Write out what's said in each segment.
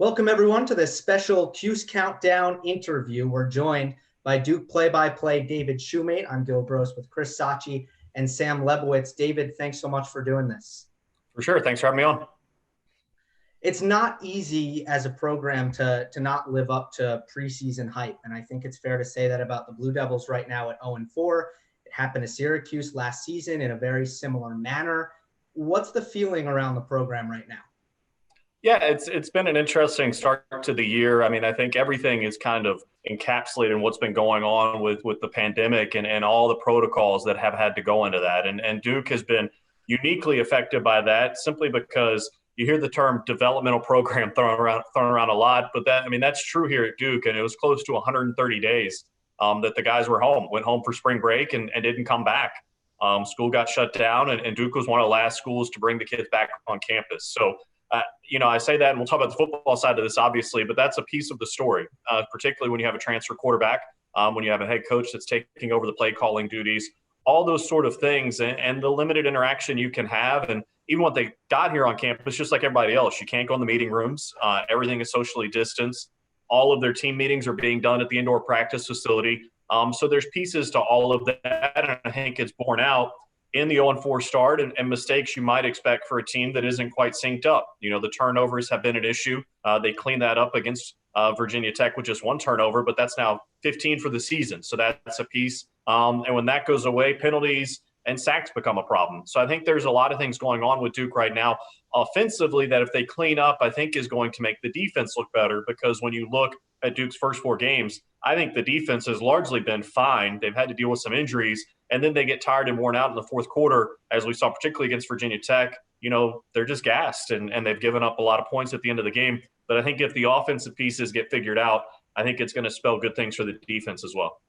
Welcome, everyone, to this special Cuse Countdown interview. We're joined by Duke play-by-play David Shumate. I'm Gil Gross with Chris Sachi and Sam Lebowitz. David, thanks so much for doing this. For sure. Thanks for having me on. It's not easy as a program to not live up to preseason hype, and I think it's fair to say that about the Blue Devils right now at 0-4. It happened to Syracuse last season in a very similar manner. What's the feeling around the program right now? Yeah, it's been an interesting start to the year. I mean, I think everything is kind of encapsulated in what's been going on with the pandemic and all the protocols that have had to go into that. And Duke has been uniquely affected by that simply because you hear the term developmental program thrown around a lot, but that's true here at Duke. And it was close to 130 days that the guys went home for spring break and didn't come back. School got shut down, and Duke was one of the last schools to bring the kids back on campus. So, I say that, and we'll talk about the football side of this, obviously, but that's a piece of the story, particularly when you have a transfer quarterback, when you have a head coach that's taking over the play calling duties, all those sort of things, and the limited interaction you can have. And even when they got here on campus, just like everybody else, you can't go in the meeting rooms. Everything is socially distanced. All of their team meetings are being done at the indoor practice facility. So there's pieces to all of that, and I think it's borne out in the 0-4 start and mistakes you might expect for a team that isn't quite synced up. The turnovers have been an issue. They cleaned that up against Virginia Tech with just one turnover, but that's now 15 for the season. So that's a piece. And when that goes away, penalties and sacks become a problem. So I think there's a lot of things going on with Duke right now offensively that if they clean up, I think is going to make the defense look better, because when you look at Duke's first 4 games, I think the defense has largely been fine. They've had to deal with some injuries, and then they get tired and worn out in the fourth quarter, as we saw particularly against Virginia Tech. They're just gassed, and they've given up a lot of points at the end of the game. But I think if the offensive pieces get figured out, I think it's going to spell good things for the defense as well.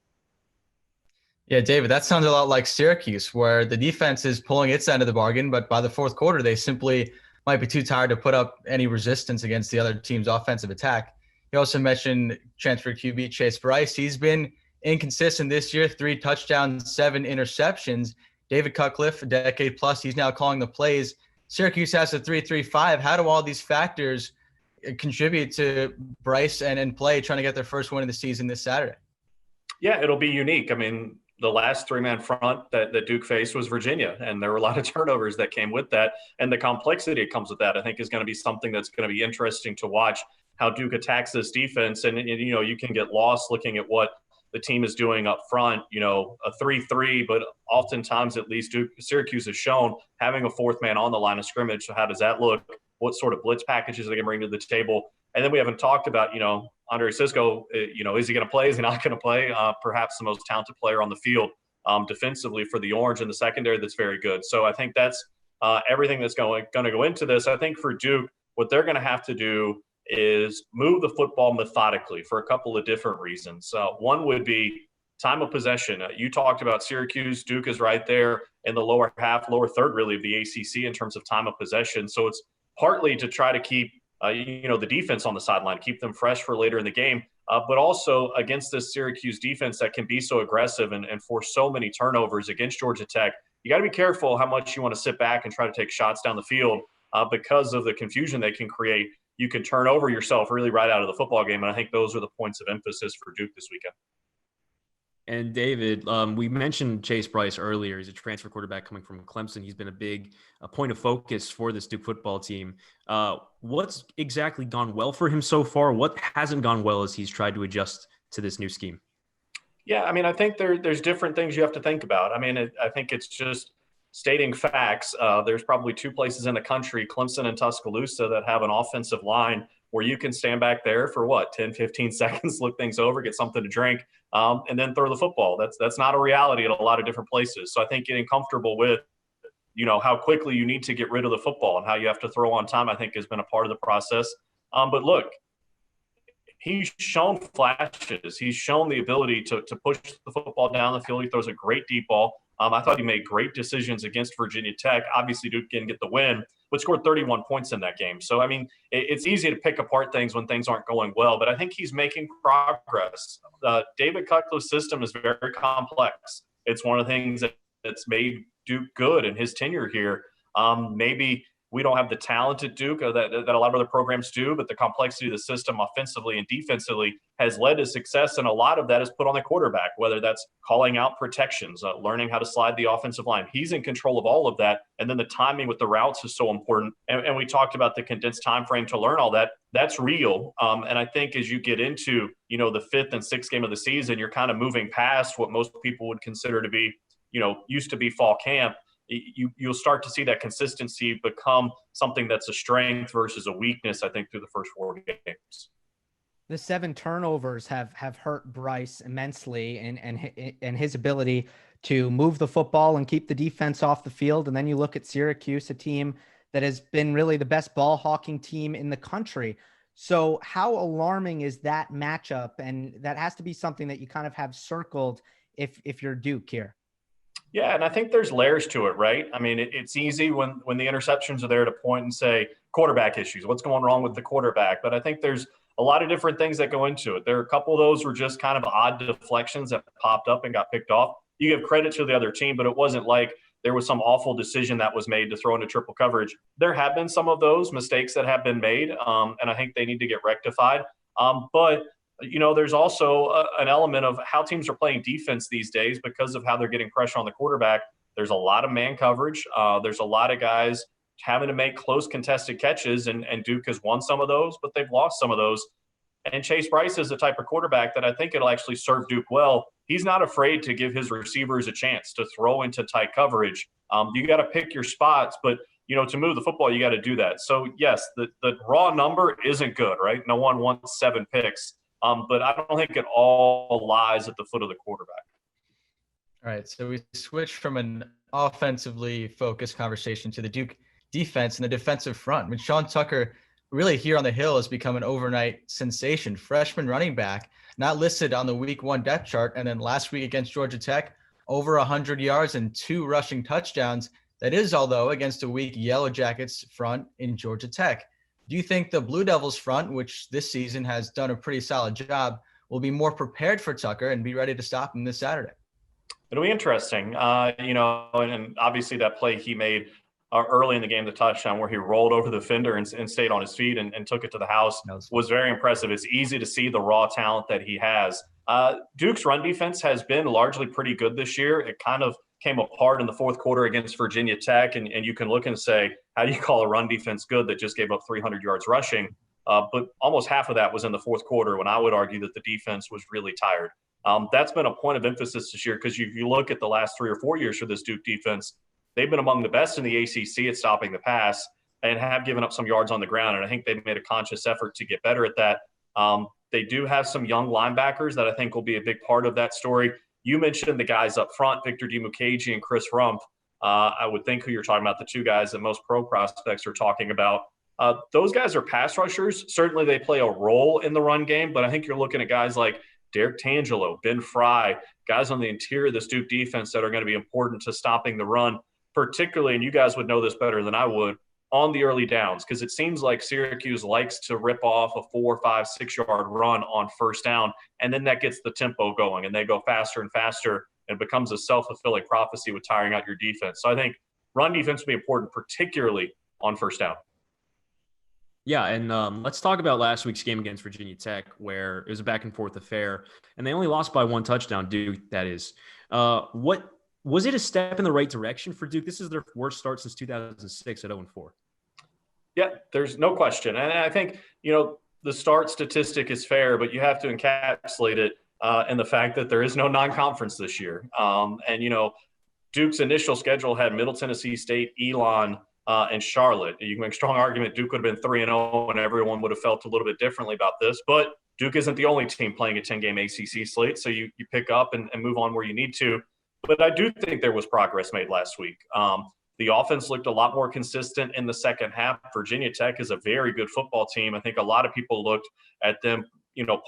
Yeah, David, that sounds a lot like Syracuse, where the defense is pulling its end of the bargain, but by the fourth quarter, they simply might be too tired to put up any resistance against the other team's offensive attack. You also mentioned transfer QB Chase Bryce. He's been inconsistent this year, 3 touchdowns, 7 interceptions. David Cutcliffe, a decade plus, he's now calling the plays. Syracuse has a 3.35. How do all these factors contribute to Bryce and play trying to get their first win of the season this Saturday? Yeah, it'll be unique. I mean, the last 3-man front that Duke faced was Virginia, and there were a lot of turnovers that came with that. And the complexity that comes with that, I think, is going to be something that's going to be interesting to watch, how Duke attacks this defense. And you can get lost looking at what the team is doing up front, a 3-3, but oftentimes at least Syracuse has shown having a 4th man on the line of scrimmage. So how does that look? What sort of blitz packages they can bring to the table? And then we haven't talked about, Andre Cisco, is he going to play? Is he not going to play? Perhaps the most talented player on the field defensively for the Orange in the secondary that's very good. So I think that's everything that's going to go into this. I think for Duke, what they're going to have to do is move the football methodically for a couple of different reasons. One would be time of possession. You talked about Syracuse. Duke is right there in the lower third really of the ACC in terms of time of possession. So it's partly to try to keep the defense on the sideline, keep them fresh for later in the game, but also against this Syracuse defense that can be so aggressive and force so many turnovers against Georgia Tech. You got to be careful how much you want to sit back and try to take shots down the field because of the confusion they can create. You can turn over yourself really right out of the football game, and I think those are the points of emphasis for Duke this weekend. And David, we mentioned Chase Bryce earlier. He's a transfer quarterback coming from Clemson. He's been a point of focus for this Duke football team. What's exactly gone well for him so far? What hasn't gone well as he's tried to adjust to this new scheme? Yeah, I think there's different things you have to think about. I think it's just stating facts. There's probably 2 places in the country, Clemson and Tuscaloosa, that have an offensive line where you can stand back there for 10, 15 seconds, look things over, get something to drink, and then throw the football. That's not a reality at a lot of different places. So I think getting comfortable with, how quickly you need to get rid of the football and how you have to throw on time, I think has been a part of the process. But look, he's shown flashes. He's shown the ability to push the football down the field. He throws a great deep ball. I thought he made great decisions against Virginia Tech. Obviously, Duke didn't get the win, but scored 31 points in that game. So, it's easy to pick apart things when things aren't going well, but I think he's making progress. David Cutcliffe's system is very complex. It's one of the things that's made Duke good in his tenure here. Maybe we don't have the talent at Duke that a lot of other programs do, but the complexity of the system offensively and defensively has led to success. And a lot of that is put on the quarterback, whether that's calling out protections, learning how to slide the offensive line. He's in control of all of that. And then the timing with the routes is so important. And we talked about the condensed time frame to learn all that. That's real. And I think as you get into, the 5th and 6th game of the season, you're kind of moving past what most people would consider to be, used to be fall camp. You'll start to see that consistency become something that's a strength versus a weakness, I think, through the first 4 games. The 7 turnovers have hurt Bryce immensely and his ability to move the football and keep the defense off the field. And then you look at Syracuse, a team that has been really the best ball hawking team in the country. So how alarming is that matchup? And that has to be something that you kind of have circled if you're Duke here. Yeah, and I think there's layers to it, right? I mean, it's easy when the interceptions are there to point and say quarterback issues, what's going wrong with the quarterback. But I think there's a lot of different things that go into it. There are a couple of those were just kind of odd deflections that popped up and got picked off. You give credit to the other team, but it wasn't like there was some awful decision that was made to throw into triple coverage. There have been some of those mistakes that have been made, and I think they need to get rectified. But there's also an element of how teams are playing defense these days because of how they're getting pressure on the quarterback. There's a lot of man coverage. There's a lot of guys having to make close contested catches, and Duke has won some of those, but they've lost some of those. And Chase Bryce is the type of quarterback that I think it'll actually serve Duke well. He's not afraid to give his receivers a chance to throw into tight coverage. You got to pick your spots, but to move the football, you got to do that. So yes, the raw number isn't good, right? No one wants 7 picks. But I don't think it all lies at the foot of the quarterback. All right, so we switched from an offensively focused conversation to the Duke defense and the defensive front. I mean, Sean Tucker, really here on the Hill, has become an overnight sensation. Freshman running back, not listed on the Week 1 depth chart, and then last week against Georgia Tech, over 100 yards and 2 rushing touchdowns. That is, although, against a weak Yellow Jackets front in Georgia Tech. Do you think the Blue Devils front, which this season has done a pretty solid job, will be more prepared for Tucker and be ready to stop him this Saturday? It'll be interesting, and obviously that play he made early in the game, the touchdown where he rolled over the defender and stayed on his feet and took it to the house was very impressive. It's easy to see the raw talent that he has. Duke's run defense has been largely pretty good this year. It kind of came apart in the 4th quarter against Virginia Tech, and you can look and say, how do you call a run defense good that just gave up 300 yards rushing? But almost half of that was in the 4th quarter, when I would argue that the defense was really tired. That's been a point of emphasis this year because if you look at the last 3 or 4 years for this Duke defense, they've been among the best in the ACC at stopping the pass and have given up some yards on the ground, and I think they've made a conscious effort to get better at that. They do have some young linebackers that I think will be a big part of that story. You mentioned the guys up front, Victor Dimukeji and Chris Rumpf. I would think who you're talking about, the 2 guys that most pro prospects are talking about. Those guys are pass rushers. Certainly they play a role in the run game, but I think you're looking at guys like Derek Tangelo, Ben Fry, guys on the interior of this Duke defense that are going to be important to stopping the run, particularly, and you guys would know this better than I would, on the early downs, because it seems like Syracuse likes to rip off a 4, 5, 6 yard run on first down, and then that gets the tempo going, and they go faster and faster, and it becomes a self-fulfilling prophecy with tiring out your defense. So I think run defense will be important, particularly on first down. Yeah, and let's talk about last week's game against Virginia Tech, where it was a back-and-forth affair, and they only lost by 1 touchdown, Duke, that is. What was it a step in the right direction for Duke? This is their worst start since 2006 at 0-4. Yeah, there's no question. And I think, the start statistic is fair, but you have to encapsulate it in the fact that there is no non-conference this year. Duke's initial schedule had Middle Tennessee State, Elon, and Charlotte. You can make a strong argument Duke would have been 3-0 and everyone would have felt a little bit differently about this. But Duke isn't the only team playing a 10-game ACC slate, so you pick up and move on where you need to. But I do think there was progress made last week. The offense looked a lot more consistent in the second half. Virginia Tech is a very good football team. I think a lot of people looked at them,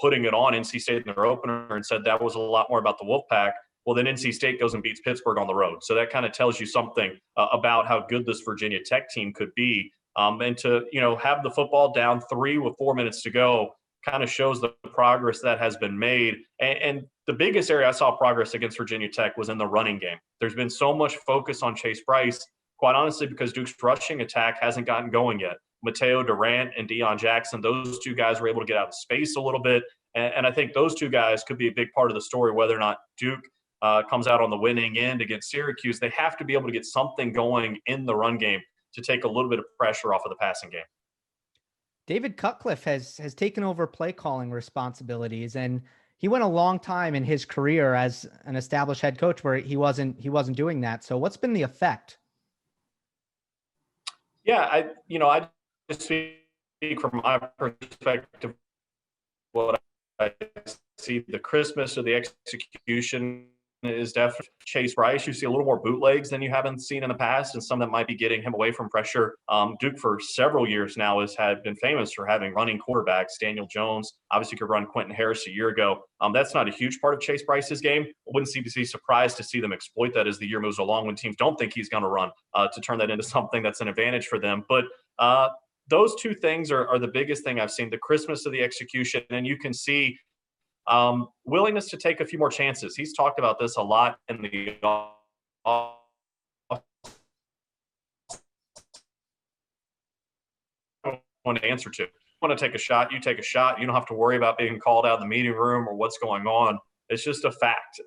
putting it on NC State in their opener and said that was a lot more about the Wolfpack. Well, then NC State goes and beats Pittsburgh on the road. So that kind of tells you something about how good this Virginia Tech team could be. And to, have the football down 3 with 4 minutes to go kind of shows the progress that has been made. And the biggest area I saw progress against Virginia Tech was in the running game. There's been so much focus on Chase Bryce, quite honestly, because Duke's rushing attack hasn't gotten going yet. Mateo Durant and Deion Jackson, those two guys were able to get out of space a little bit. And I think those two guys could be a big part of the story, whether or not Duke comes out on the winning end against Syracuse. They have to be able to get something going in the run game to take a little bit of pressure off of the passing game. David Cutcliffe has taken over play calling responsibilities, and he went a long time in his career as an established head coach where he wasn't doing that. So what's been the effect? Yeah, I just speak from my perspective. What I see, the Christmas or the execution is definitely Chase Bryce. You see a little more bootlegs than you haven't seen in the past, and some that might be getting him away from pressure. Duke for several years now had been famous for having running quarterbacks. Daniel Jones obviously could run Quentin Harris a year ago. That's not a huge part of Chase Bryce's game. I wouldn't be surprised to see them exploit that as the year moves along when teams don't think he's going to run, to turn that into something that's an advantage for them. But those two things are the biggest thing I've seen, the Christmas of the execution, and you can see willingness to take a few more chances. He's talked about this a lot in the want to answer to. You want to take a shot, you take a shot. You don't have to worry about being called out of the meeting room or what's going on. It's just a fact.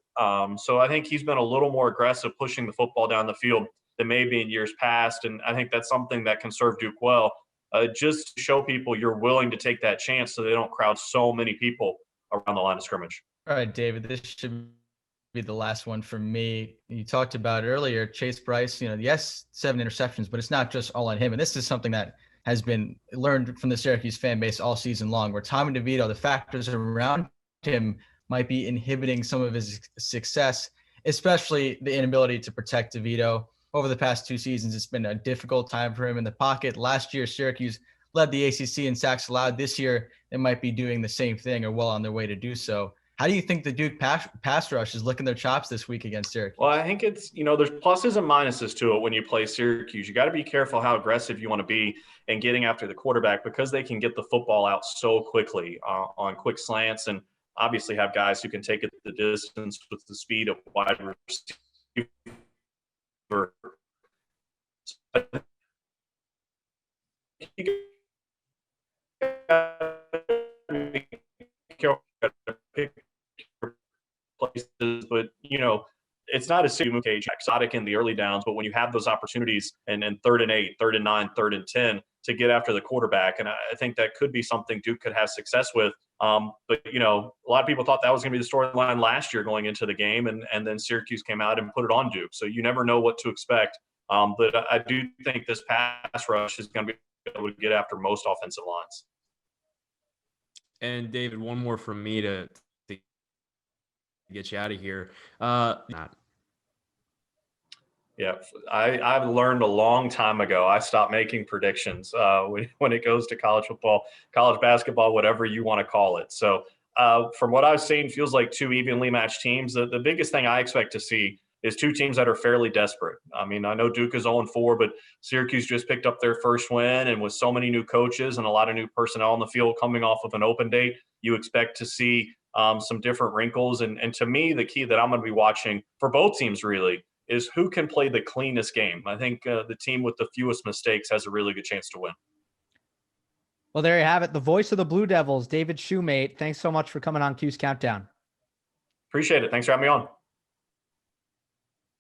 So I think he's been a little more aggressive pushing the football down the field than maybe in years past, and I think that's something that can serve Duke well. Just to show people you're willing to take that chance so they don't crowd so many people around the line of scrimmage. All right, David, this should be the last one for me. You talked about earlier, Chase Bryce, yes, 7 interceptions, but it's not just all on him. And this is something that has been learned from the Syracuse fan base all season long, where Tommy DeVito, the factors around him might be inhibiting some of his success, especially the inability to protect DeVito. Over the past 2 seasons, it's been a difficult time for him in the pocket. Last year, Syracuse led the ACC in sacks allowed. This year, they might be doing the same thing or well on their way to do so. How do you think the Duke pass rush is licking their chops this week against Syracuse? Well, I think it's, there's pluses and minuses to it when you play Syracuse. You got to be careful how aggressive you want to be in getting after the quarterback, because they can get the football out so quickly on quick slants, and obviously have guys who can take it the distance with the speed of wide receiver. Places, but it's not a city cage exotic in the early downs, but when you have those opportunities and 3rd and 8, 3rd and 9, 3rd and 10 to get after the quarterback, and I think that could be something Duke could have success with. But a lot of people thought that was going to be the storyline last year going into the game, and then Syracuse came out and put it on Duke. So you never know what to expect. But I do think this pass rush is going to be able to get after most offensive lines. And David, one more from me to get you out of here. Yeah, I've learned a long time ago. I stopped making predictions when it goes to college football, college basketball, whatever you want to call it. So from what I've seen, feels like 2 evenly matched teams. The biggest thing I expect to see is 2 teams that are fairly desperate. I mean, I know Duke is 0-4, but Syracuse just picked up their first win, and with so many new coaches and a lot of new personnel on the field coming off of an open date, you expect to see some different wrinkles. And to me, the key that I'm going to be watching for both teams really is who can play the cleanest game. I think the team with the fewest mistakes has a really good chance to win. Well, there you have it. The voice of the Blue Devils, David Shumate. Thanks so much for coming on Cuse Countdown. Appreciate it. Thanks for having me on.